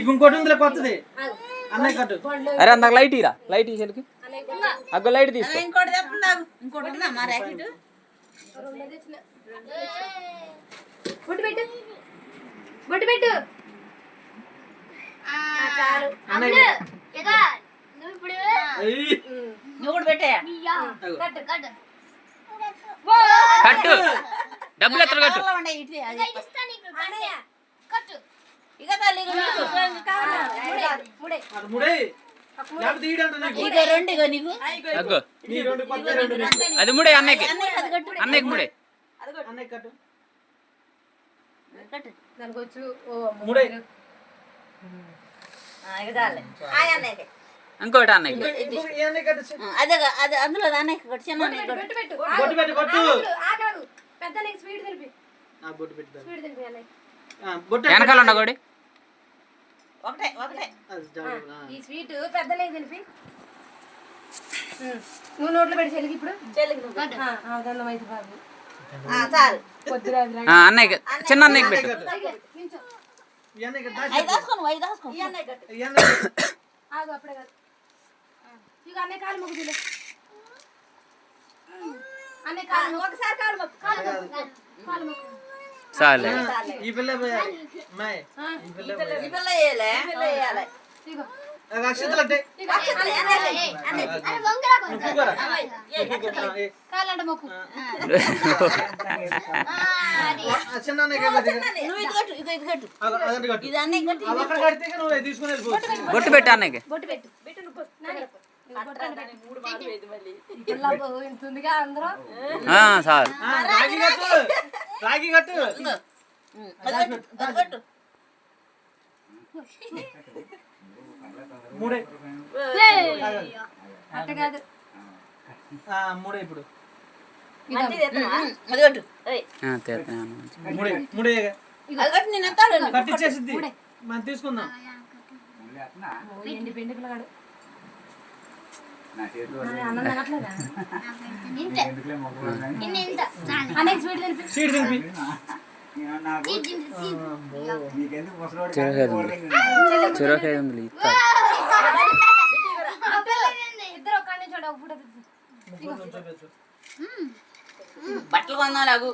ఇంకోటి ఉందిలే కొత్తది. అన్నయ్య కట్టు. అరే అందాక లైట్ ఇరా, లైట్ ఇసరికి అగ్గ లైట్ తీసుకో. ఇంకోటి చెప్తున్నావు. ఇంకోటి ఉందా మా ర్యాకెట్? బొట్టు పెట్టు, బొట్టు పెట్టు. చాలు. నువ్వు కూడా పెట్టాయా? కట్టు కట్టు. కట్టు డబ్బులు ఎత్తలు కట్టు. ఇక తల్లి ఇక రెండు ఇగో నీకు. అగ్గో అది ముడే అన్నయ్యకి, అన్నయ్యకి ముడే. దానికి వచ్చు. ఇంకోటి అన్నయ్యకి. అదే అదే అందులో అన్నయ్య కట్టు. చిన్న పెట్టు పెట్టు. ఆగాగు. పెద్ద నీకు స్వీట్ తెలిపి. స్వీట్ తెలిపి అన్నయ్య. వెనకాల ఉండగోడి. ఒకటే ఒకటే. ఈ స్వీట్ పెద్ద నీకు తెలిపి. నువ్వు నోట్లో పెట్టి చెల్లికి ఇప్పుడు. చెల్లికి దండం బాబు. చాలు. అన్నయ్యకి, చిన్న అన్నయ్యకి పెట్టు. ఆగు అప్పుడే కాదు. ఇక అన్నయ్య కాలు మొక్కులే. అన్నయ్య కాలు ఒకసారి కాలు మొక్కు. కాలు మొక్కు. చాలే. ఈ పిల్ల ఈ పిల్ల వేయాలి. ఇగో కాలంట మొక్కు. బొట్టు పెట్టు అన్నయ్యకి. బొట్టు పెట్టు. ఇంతుందిగా అందరూ. చాలు. రాగి కట్టు. మూడే అట్ట కాదు. మూడే ఇప్పుడు కట్టించేసిద్ది. మనం తీసుకుందాం. ఎండి పెండి పిల్లగాడు. సీడ్ తినిపి. చెరకాయ ఉంది. ఇద్దరు ఒక్కడి నుంచి బట్టలు కొందాం లాగు.